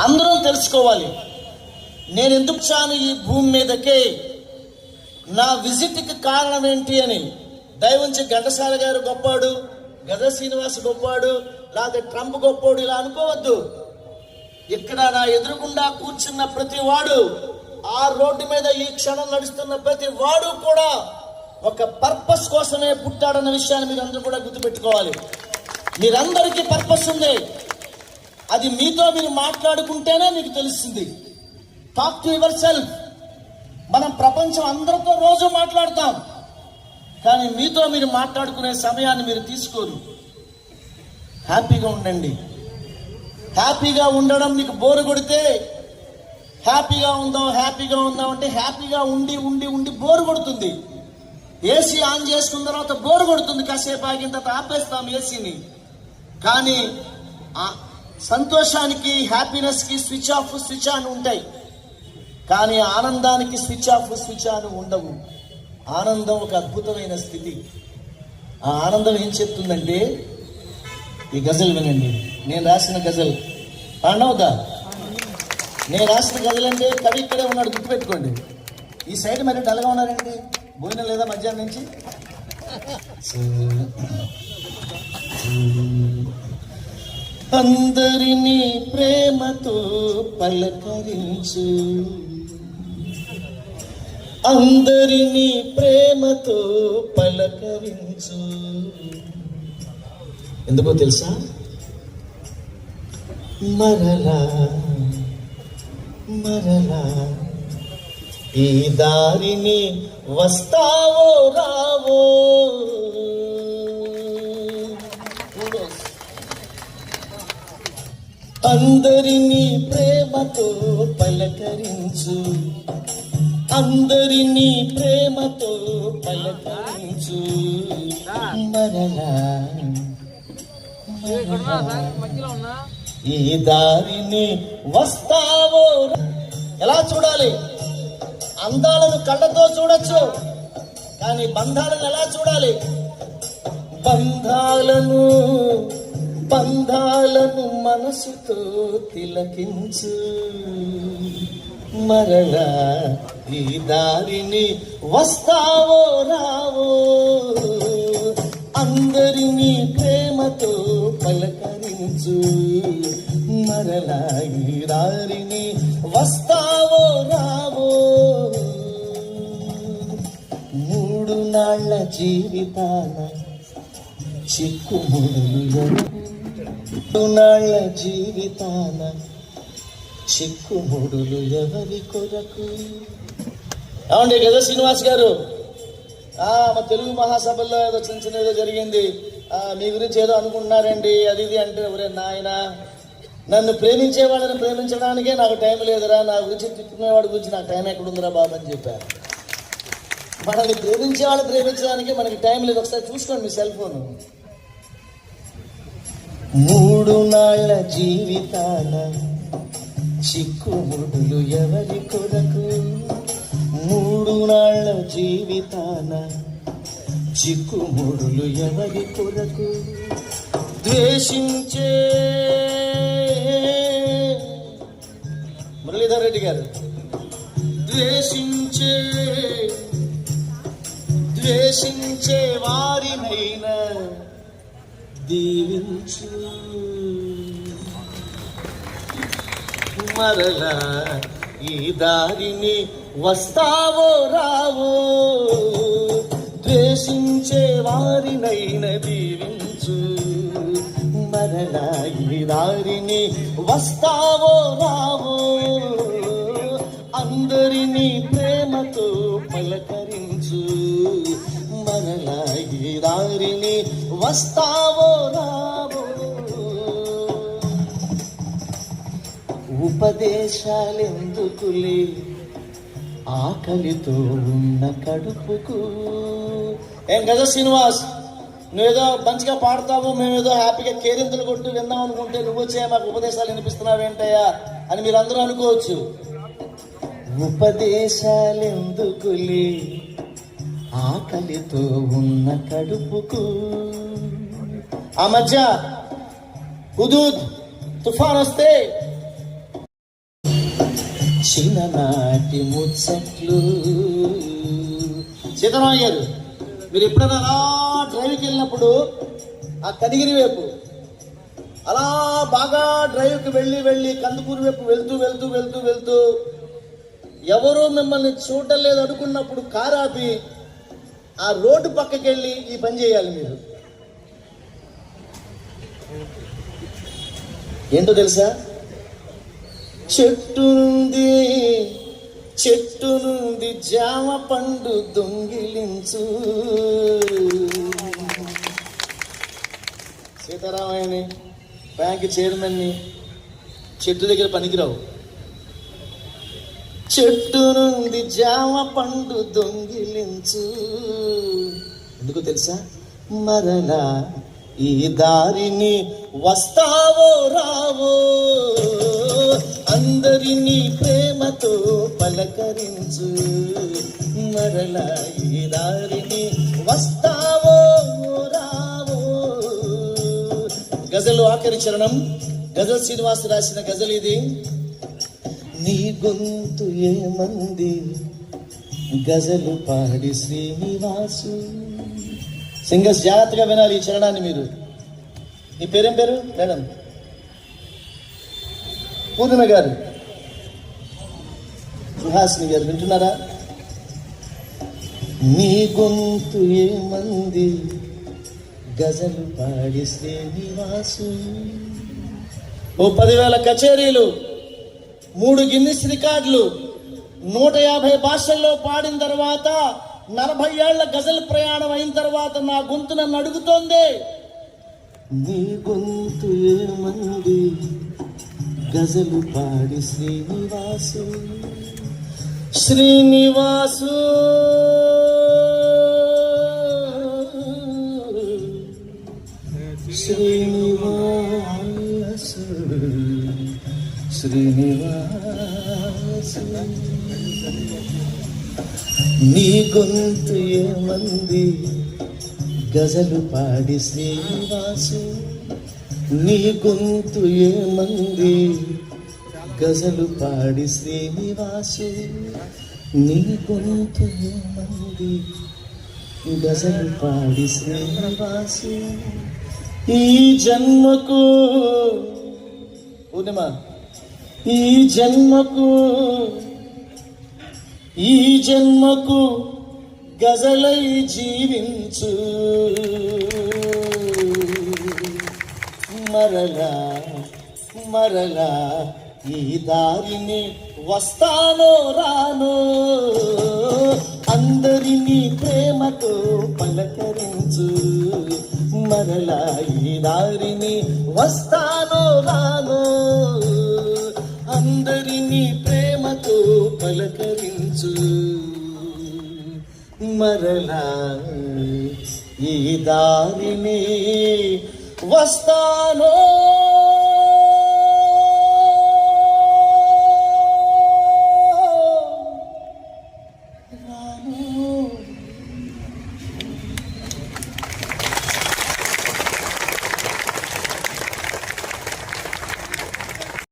అందరం తెలుసుకోవాలి. నేను ఎందుకు చాను ఈ భూమి మీదకే, నా విజిట్కి కారణం ఏంటి అని. దైవంచి ఘంటసాల గారు గొప్పాడు, గజ శ్రీనివాస్ గొప్పాడు, లేకపోతే ట్రంప్ గొప్పాడు ఇలా అనుకోవద్దు. ఇక్కడ నా ఎదురుగుండా కూర్చున్న ప్రతి వాడు, ఆ రోడ్డు మీద ఈ క్షణం నడుస్తున్న ప్రతి వాడు కూడా ఒక పర్పస్ కోసమే పుట్టాడన్న విషయాన్ని మీరు అందరూ కూడా గుర్తుపెట్టుకోవాలి. మీరందరికీ పర్పస్ ఉంది. అది మీతో మీరు మాట్లాడుకుంటేనే మీకు తెలుస్తుంది. Talk to your self. మనం ప్రపంచం అందరితో రోజు మాట్లాడతాం, కానీ మీతో మీరు మాట్లాడుకునే సమయాన్ని మీరు తీసుకోరు. హ్యాపీగా ఉండండి. హ్యాపీగా ఉండడం మీకు బోరు కొడితే, హ్యాపీగా ఉందాం అంటే హ్యాపీగా ఉండి ఉండి ఉండి బోరు కొడుతుంది. ఏసీ ఆన్ చేసుకున్న తర్వాత బోరు కొడుతుంది, కాసేపు ఆగిన తర్వాత ఆపేస్తాం ఏసీని. కానీ సంతోషానికి, హ్యాపీనెస్కి స్విచ్ ఆఫ్ స్విచ్ ఆన్ ఉంటాయి, కానీ ఆనందానికి స్విచ్ ఆఫ్ స్విచ్ ఆన్ ఉండవు. ఆనందం ఒక అద్భుతమైన స్థితి. ఆ ఆనందం ఏం చెప్తుందంటే, ఈ గజల్ వినండి. నేను రాసిన గజల్ పాండవద్దా? నేను రాసిన గజల్ అంటే కవి ఇక్కడే ఉన్నాడు, గుర్తుపెట్టుకోండి. ఈ సైడ్ మరి డల్గా ఉన్నారండి, భోజనం లేదా మధ్యాహ్నం నుంచి? అందరినీ ప్రేమతో పలకరించు, అందరినీ ప్రేమతో పలకరించు. ఎందుకో తెలుసా? మరలా మరలా ఈ దారిని వస్తావో రావో. అందరినీ ప్రేమతో పలకరించు, అందరినీ ప్రేమతో పలకరించు. మరలా ఈ దారిని వస్తావో. ఎలా చూడాలి? అందాలను కళ్ళతో చూడొచ్చు, కానీ బంధాలను ఎలా చూడాలి? బంధాలను మనసుతో తిలకించు. మరలా ఈ దారిని వస్తావో రావో. అందరినీ ప్రేమతో పలకరించు, మరలా ఈ దారిని వస్తావో రావో. 3 నాళ్ళ జీవితాన చిక్కుముడులు, 3 నాళ్ళ జీవితాన చిక్కుముడులు ఎవరి కొరకు? ఏమండి గజ శ్రీనివాస్ గారు, మా తెలుగు మహాసభల్లో ఏదో చిన్న ఏదో జరిగింది, మీ గురించి ఏదో అనుకుంటున్నారండి అది ఇది అంటే, ఒరే నాయన, నన్ను ప్రేమించే వాళ్ళని ప్రేమించడానికే నాకు టైం లేదురా, నా గురించి తిట్టుకునేవాడి గురించి నాకు టైం ఎక్కడుందిరా బాబు అని చెప్పారు. మనల్ని ప్రేమించే వాళ్ళు ప్రేమించడానికి మనకి టైం లేదు. ఒకసారి చూసుకోండి మీ సెల్ ఫోన్. 3 నాళ్ళ జీవితాన చిక్కుముడులు ఎవరి కొరకు? 3 నాళ్ళ జీవితాన చిక్కుముడులు ఎవరి కొరకు? ద్వేషించే మురళీధర్ రెడ్డి గారు, ద్వేషించే వారినైనా దీవించు. మరలా ఈ దారిని వస్తావో రావో. ద్వేషించే వారినైనా దీవించు, మరలా ఈ దారిని వస్తావో రావో. అందరినీ ప్రేమతో పలకరించు, మరలా ఈ దారిని వస్తావో రావో. ఉపదేశాలెందుకులే ఆకలితో ఉన్న కడుపుకు. ఏం కదా శ్రీనివాస్, నువ్వేదో మంచిగా పాడతావు, మేమేదో హ్యాపీగా కేరింతలు కొట్టు విందాం అనుకుంటే నువ్వు వచ్చే మాకు ఉపదేశాలు వినిపిస్తున్నావేంటయ్యా అని మీరు అందరూ అనుకోవచ్చు. ఉపదేశాలెందుకులే ఆకలితో ఉన్న కడుపుకు. ఆ మధ్య హుదూద్ తుఫాన్ వస్తే చిన్ననాటి ముచ్చట్లు. సీతారామయ్య గారు, మీరు ఎప్పుడైనా అలా డ్రైవ్కి వెళ్ళినప్పుడు ఆ కనిగిరి వైపు అలా బాగా డ్రైవ్కి వెళ్ళి కందుకూరు వైపు వెళ్తూ ఎవరూ మిమ్మల్ని చూడలేదు అనుకున్నప్పుడు కారు ఆపి ఆ రోడ్డు పక్కకి వెళ్ళి ఈ పని చేయాలి మీరు. ఏంటో తెలుసా? చెట్టు నుండి జామ పండు దొంగిలించు. సీతారామయ్యని, బ్యాంక్ చైర్మన్ని చెట్టు దగ్గర పనికిరావు. చెట్టు నుండి జామ పండు దొంగిలించు. ఎందుకు తెలుసా? మరలా ఈ దారిని వస్తావో రావో, అందరినీ ప్రేమతో పలకరించు. మరలా ఈ దారిని వస్తావో రావో. గజలు ఆఖరి చరణం, గజల్ శ్రీనివాస్ రాసిన గజల్ ఇది. నీ గొంతు ఏమంది గజలు పాడి శ్రీనివాసు. సింగర్స్ జాగ్రత్తగా వినాలి ఈ చరణాన్ని మీరు. మీ పేరేం పేరు మేడం? పూర్ణిమ గారు, సుహాసిని గారు, వింటున్నారా? నీ గొంతు ఏమంది గజలు పాడి శ్రీనివాసు. ఓ 10,000 కచేరీలు, 3 గిన్నిస్ రికార్డులు, 150 భాషల్లో పాడిన తర్వాత 40 ఏళ్ల గజల్ ప్రయాణం అయిన తర్వాత నా గొంతు నన్ను అడుగుతోంది, నీ గొంతు ఏమంది గజలు పాడి శ్రీనివాసు. శ్రీనివాసు శ్రీనివాసు శ్రీనివాసు. నీ గొంతు ఏమంది గజలు పాడి శ్రీనివాసు. నీ గొంతు ఏమంది గజలు పాడి శ్రీనివాసు. నీ గొంతు ఏమంది గజలు పాడి శ్రీనివాసు. ఈ జన్మకు పూర్ణిమ, ఈ జన్మకు గజలై జీవించు. మరలా ఈ దారిని వస్తానో రానో, అందరినీ ప్రేమతో పలకరించు. మరలా ఈ దారిని వస్తానో రానో, అందరినీ ప్రేమతో పలకరించు. మరలా ఈ దారిని వస్తానో